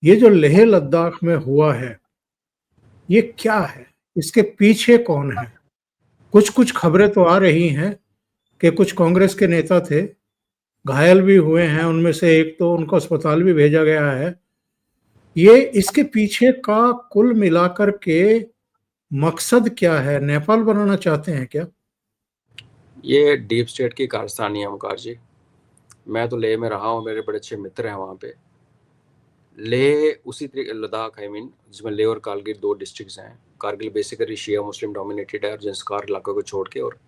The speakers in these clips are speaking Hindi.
ये जो लेह लद्दाख में हुआ है, ये क्या है? इसके पीछे कौन है? कुछ-कुछ खबरें तो आ रही हैं कि कुछ कांग्रेस के नेता थे, घायल भी हुए हैं, उनमें से एक तो उनको अस्पताल भी भेजा गया है। ये इसके पीछे का कुल मिलाकर के मकसद क्या है? नेपाल बनाना चाहते हैं क्या? ये डीप स्टेट की कारस्तानी है ओमकार जी। मैं तो लेह में रहा हूँ, मेरे बड़े अच्छे मित्र हैं वहाँ पे। लेह उसी तरीके लद्दाख जिसमें लेह और कारगिल दो डिस्ट्रिक्ट्स हैं। कारगिल बेसिकली शिया मुस्लिम डोमिनेटेड है और जंस्कार इलाकों को छोड़ के, और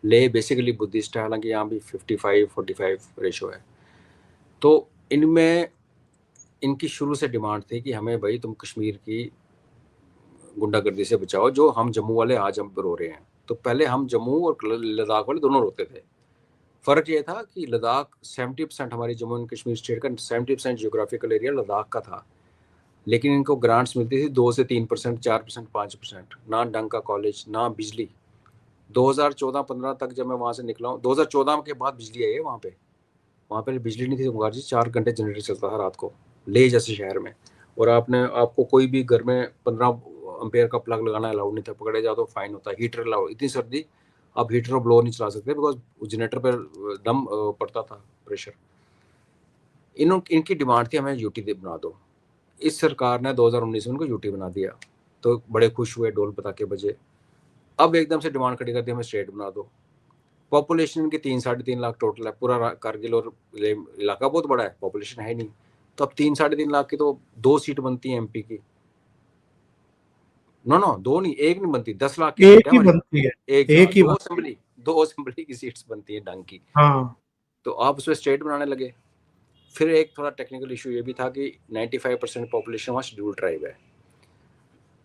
लेह बेसिकली बुद्धिस्ट है, हालांकि यहाँ भी 55-45 रेशो है। तो इनमें इनकी शुरू से डिमांड थी कि हमें भाई तुम कश्मीर की गुंडागर्दी से बचाओ, जो हम जम्मू वाले आज हम रो रहे हैं। तो पहले हम जम्मू और लद्दाख वाले दोनों रोते थे। फ़र्क ये था कि लद्दाख 70% हमारी जम्मू एंड कश्मीर स्टेट का 70% जियोग्राफिकल एरिया लद्दाख का था, लेकिन इनको ग्रांट्स मिलती थी 2 से 3%, 4%, 5%। ना ढंग का कॉलेज, ना बिजली। 2014-15 तक जब मैं वहाँ से निकला हूँ, 2014 के बाद बिजली आई है वहाँ पे। वहाँ पे बिजली नहीं थी ओंकार जी, 4 घंटे जनरेटर चलता था रात को, ले जैसे शहर में। और आपको कोई भी घर में 15 एम्पेयर का प्लग लगाना अलाउड नहीं था, पकड़े जाओ तो फाइन होता है। हीटर अलाउड, इतनी सर्दी, आप हीटर और ब्लोअर नहीं चला सकते बिकॉज जनरेटर पर दम पड़ता था, प्रेशर। इनकी डिमांड थी हमें यूटी बना दो। इस सरकार ने 2019 में उनको यूटी बना दिया, तो बड़े खुश हुए, ढोल पताके बजे। अब एकदम से डिमांड खड़ी कर दी हमें स्टेट बना दो। पॉपुलेशन इनकी 3-3.5 लाख टोटल है। पूरा कारगिल और इलाका बहुत बड़ा है, पॉपुलेशन है नहीं। तो अब 3-3.5 लाख की तो 2 सीट बनती है एमपी की। नो नो, 2 नहीं, 1 नहीं बनती, 10 लाख की सीट एक है ही हमारी। बनती है, एक, हाँ, एक ही दो बन असेंबली दो असेंबली की सीट्स बनती है ढंग की। हाँ। तो आप उसमें स्टेट बनाने लगे। फिर एक थोड़ा टेक्निकल इशू ये भी था कि 95% पॉपुलेशन वहाँ शेड्यूल ट्राइब है,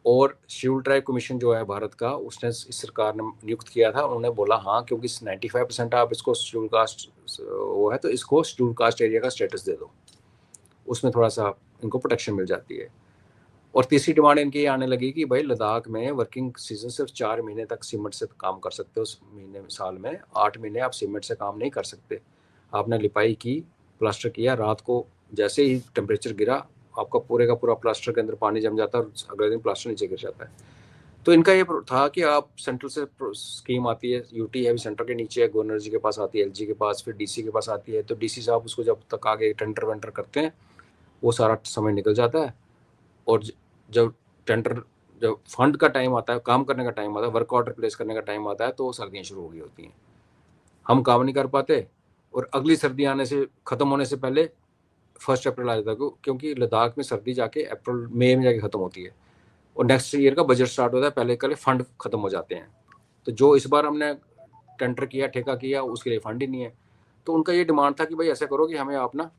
और शेड्यूल ट्राइब कमीशन जो है भारत का, उसने इस सरकार ने नियुक्त किया था। उन्होंने बोला हाँ, क्योंकि 95% आप इसको शेड्यूल कास्ट वो है, तो इसको शेड्यूल कास्ट एरिया का स्टेटस दे दो, उसमें थोड़ा सा इनको प्रोटेक्शन मिल जाती है। और तीसरी डिमांड इनकी आने लगी कि भाई लद्दाख में वर्किंग सीजन सिर्फ 4 महीने तक सीमेंट से काम कर सकते हो। उस महीने साल में 8 महीने आप सीमेंट से काम नहीं कर सकते। आपने लिपाई की, प्लास्टर किया, रात को जैसे ही टेम्परेचर गिरा, आपका पूरे का पूरा प्लास्टर के अंदर पानी जम जाता है और अगले दिन प्लास्टर नीचे गिर जाता है। तो इनका ये था कि आप सेंट्रल से स्कीम आती है, यूटी है भी सेंटर के नीचे है, गवर्नर जी के पास आती है, एलजी के पास, फिर डीसी के पास आती है। तो डीसी साहब उसको जब तक आगे टेंडर वेंडर करते हैं, वो सारा समय निकल जाता है। और जब टेंडर जब फंड का टाइम आता है, काम करने का टाइम आता है, वर्क ऑर्डर प्लेस करने का टाइम आता है, तो सर्दियाँ शुरू हो गई होती हैं। हम काम नहीं कर पाते, और अगली सर्दी आने से ख़त्म होने से पहले 1 अप्रैल आ जाता है, क्योंकि लद्दाख में सर्दी जाके अप्रैल मई में जाके ख़त्म होती है, और नेक्स्ट ईयर का बजट स्टार्ट होता है, पहले कल फंड ख़त्म हो जाते हैं। तो जो इस बार हमने टेंडर किया, ठेका किया, उसके लिए फंड ही नहीं है। तो उनका ये डिमांड था कि भाई ऐसा करो कि हमें आप ना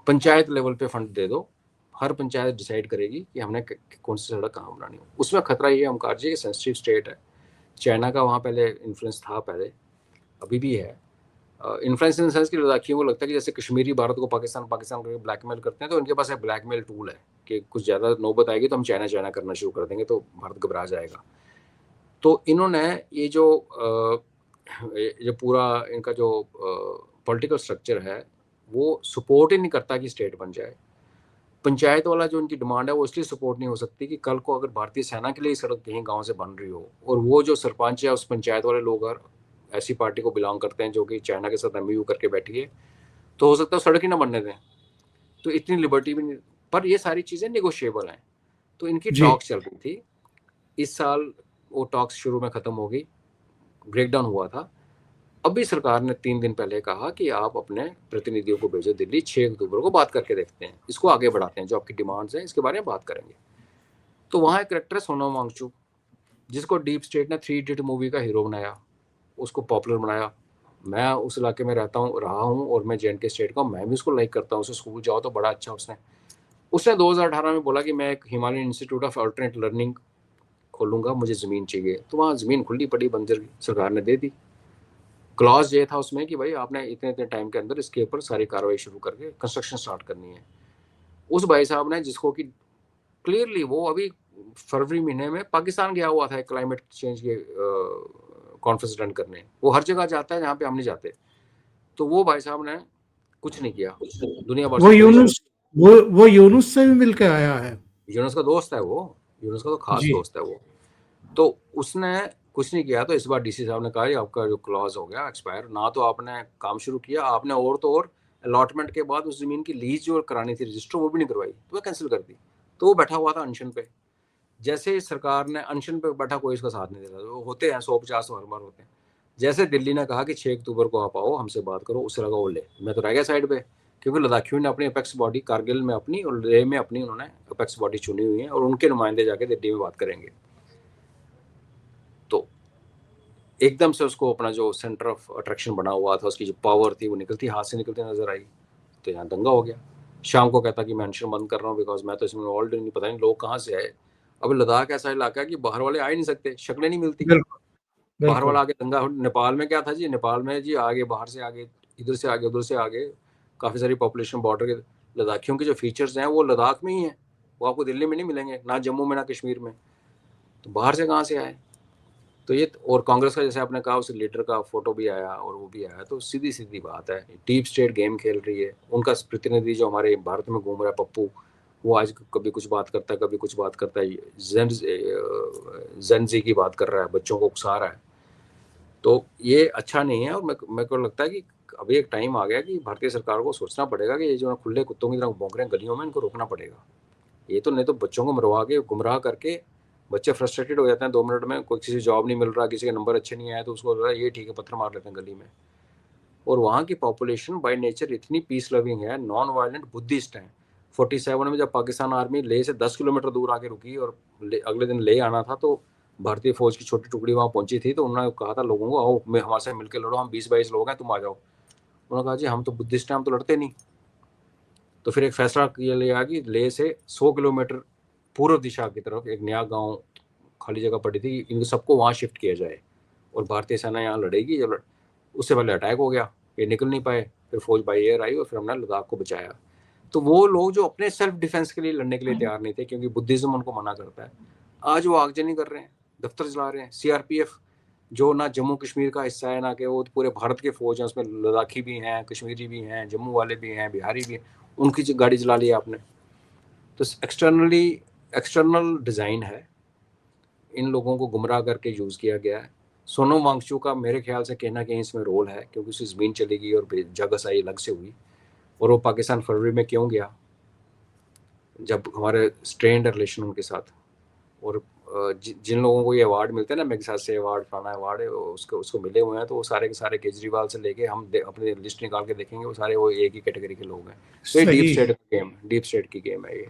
पंचायत लेवल पे फंड दे दो, हर पंचायत डिसाइड करेगी कि हमने कौन सी सड़क कहाँ बनानी हो। उसमें खतरा ये ओमकार जी, सेंसिटिव स्टेट है। चाइना का वहाँ पहले इन्फ्लुएंस था, पहले, अभी भी है। इन्फ्लुएंस इन सेंस कि लद्दाखियों को लगता है कि जैसे कश्मीरी भारत को पाकिस्तान पाकिस्तान करके ब्लैकमेल करते हैं, तो इनके पास एक ब्लैकमेल टूल है कि कुछ ज़्यादा नौबत आएगी तो हम चाइना चाइना करना शुरू कर देंगे, तो भारत घबरा जाएगा। तो इन्होंने ये जो पूरा इनका जो पॉलिटिकल स्ट्रक्चर है, वो सपोर्ट ही नहीं करता कि स्टेट बन जाए। पंचायत वाला जो उनकी डिमांड है, वो इसलिए सपोर्ट नहीं हो सकती कि कल को अगर भारतीय सेना के लिए सड़क कहीं गांव से बन रही हो, और वो जो सरपंच है उस पंचायत वाले लोग अगर ऐसी पार्टी को बिलोंग करते हैं जो कि चाइना के साथ एमयू करके बैठी है, तो हो सकता है सड़क ही ना बनने दें। तो इतनी लिबर्टी भी नहीं, पर ये सारी चीज़ें निगोशिएबल हैं। तो इनकी जी। टॉक्स चल रही थी। इस साल वो टॉक्स शुरू में ख़त्म हो गई, ब्रेकडाउन हुआ था। अभी सरकार ने 3 दिन पहले कहा कि आप अपने प्रतिनिधियों को भेजो दिल्ली, 6 अक्टूबर को बात करके देखते हैं, इसको आगे बढ़ाते हैं, जो आपकी डिमांड्स हैं इसके बारे में बात करेंगे। तो वहाँ एक करेक्टर है सोनम वांगचुक, जिसको डीप स्टेट ने 3 इडियट मूवी का हीरो बनाया, उसको पॉपुलर बनाया। मैं उस इलाके में रहा हूँ, और मैं जे.एंड.के स्टेट का, मैं भी उसको लाइक करता हूँ। उसे स्कूल जाओ तो बड़ा अच्छा। उसने 2018 में बोला कि मैं एक Himalayan institute of alternate learning खोलूंगा, मुझे ज़मीन चाहिए। तो वहाँ ज़मीन खुली पड़ी बंजर, सरकार ने दे दी। क्लॉज ये था उसमें कि भाई आपने इतने इतने टाइम के अंदर इसके ऊपर सारी कार्रवाई शुरू करके कंस्ट्रक्शन स्टार्ट करनी है। उस भाई साहब ने, जिसको कि क्लियरली वो अभी फरवरी महीने में पाकिस्तान गया हुआ था क्लाइमेट चेंज के कॉन्फ्रेंस अटेंड करने, वो हर जगह जाता है जहाँ पे हम नहीं जाते। तो वो भाई साहब ने कुछ नहीं किया, दुनिया भर वो से यूनुस परेशान। वो यूनुस से भी मिल के आया है। यूनुस का दोस्त है वो, यूनुस का तो खास जी। दोस्त है वो। तो उसने कुछ नहीं किया, तो इस बार डीसी साहब ने कहा आपका जो क्लॉज हो गया एक्सपायर, ना तो आपने काम शुरू किया, आपने और तो और अलॉटमेंट के बाद उस जमीन की लीज जो करानी थी रजिस्टर वो भी नहीं करवाई, तो वो कैंसिल कर दी। तो वो बैठा हुआ था अनशन पे। जैसे ही सरकार ने अनशन पे बैठा, कोई इसका साथ नहीं दे रहा, वो होते हैं 150 हर बार होते हैं। जैसे दिल्ली ने कहा कि 6 अक्टूबर को आप आओ हमसे बात करो, उससे लगा वो ले, मैं तो रह गया साइड पे, क्योंकि लद्दाखियों ने अपनी अपेक्स बॉडी कारगिल में अपनी और लेह में अपनी उन्होंने अपेक्स बॉडी चुनी हुई है और उनके नुमाइंदे जाके दिल्ली में बात करेंगे। तो एकदम से उसको अपना जो सेंटर ऑफ अट्रैक्शन बना हुआ था, उसकी जो पावर थी वो निकलती हाथ से निकलती नजर आई। तो यहाँ दंगा हो गया। शाम को कहता कि मैं अनशन बंद कर रहा हूँ बिकॉज मैं तो इसमें इन्वॉल्व नहीं, पता नहीं लोग कहाँ से आए। अब लद्दाख ऐसा इलाका है कि बाहर वाले आ ही नहीं सकते, शक्लें नहीं मिलती। बिल्कुल बाहर वाला बिल्कुल। आगे दंगा। नेपाल में क्या था जी, नेपाल में जी आगे बाहर से आगे, इधर से आगे उधर से आगे, काफ़ी सारी पॉपुलेशन बॉर्डर के। लद्दाखियों के जो फीचर्स हैं वो लद्दाख में ही हैं, वो आपको दिल्ली में नहीं मिलेंगे, ना जम्मू में ना कश्मीर में। तो बाहर से कहाँ से आए। तो ये, और कांग्रेस का जैसे आपने कहा उस लीडर का फोटो भी आया और वो भी आया, तो सीधी सीधी बात है, डीप स्टेट गेम खेल रही है। उनका प्रतिनिधि जो हमारे भारत में घूम रहा है पप्पू, वो आज कभी कुछ बात करता है, कभी कुछ बात करता है, जेनजी की बात कर रहा है, बच्चों को उकसा रहा है। तो ये अच्छा नहीं है। और मेरे को लगता है कि अभी एक टाइम आ गया कि भारतीय सरकार को सोचना पड़ेगा कि ये जो खुले कुत्तों की तरह भौंक रहे हैं गलियों में, इनको रोकना पड़ेगा। ये तो नहीं तो बच्चों को मरवा के गुमराह करके बच्चे फ्रस्ट्रेटेड हो जाते हैं 2 मिनट में, कोई किसी जॉब नहीं मिल रहा, किसी के नंबर अच्छे नहीं आए तो उसको ये ठीक है पत्थर मार लेते हैं गली में। और वहाँ की पॉपुलेशन बाय नेचर इतनी पीस लविंग है, नॉन वायलेंट बुद्धिस्ट हैं। 47 में जब पाकिस्तान आर्मी ले से 10 किलोमीटर दूर आके रुकी और अगले दिन ले आना था, तो भारतीय फौज की छोटी टुकड़ी वहाँ पहुंची थी, तो उन्होंने कहा था लोगों को आओ हमारे साथ मिलकर लड़ो, हम 20-22 लोग हैं, तुम आ जाओ। उन्होंने कहा जी हम तो बुद्धिस्ट हैं, हम तो लड़ते नहीं। तो फिर एक फैसला किया लिया कि ले से 100 किलोमीटर पूर्व दिशा की तरफ एक नया गांव खाली जगह पड़ी थी, इन सबको वहाँ शिफ्ट किया जाए और भारतीय सेना यहाँ लड़ेगी। जब उससे पहले अटैक हो गया, ये निकल नहीं पाए, फिर फौज बाई एयर आई और फिर हमने लद्दाख को बचाया। तो वो लोग जो अपने सेल्फ डिफेंस के लिए लड़ने के लिए तैयार नहीं थे क्योंकि बुद्धिज्म उनको मना करता है, आज वो आगजनी कर रहे हैं, दफ्तर जला रहे हैं। सीआरपीएफ जो ना जम्मू कश्मीर का हिस्सा है ना कि वो पूरे भारत के फौज हैं, उसमें लद्दाखी भी हैं, कश्मीरी भी हैं, जम्मू वाले भी हैं, बिहारी भी हैं, उनकी गाड़ी जला ली आपने। तो एक्सटर्नल डिज़ाइन है, इन लोगों को गुमराह करके यूज़ किया गया है। सोनम वांगचू का मेरे ख्याल से कहना कहीं इसमें रोल है, क्योंकि उसकी ज़मीन चली गई और जगहसाई अलग से हुई। और वो पाकिस्तान फरवरी में क्यों गया, जब हमारे स्ट्रेंड रिलेशन उनके साथ। और जिन लोगों को ये अवार्ड मिलते हैं ना, मेरे साथ से अवार्ड फलाना अवार्ड है, उसको मिले हुए हैं, तो वो सारे के सारे केजरीवाल से लेके हम अपनी लिस्ट निकाल के देखेंगे, वो सारे वो एक ही कैटेगरी के लोग हैं। तो ये डीप सही स्टेट की गेम, डीप स्टेट की गेम है ये।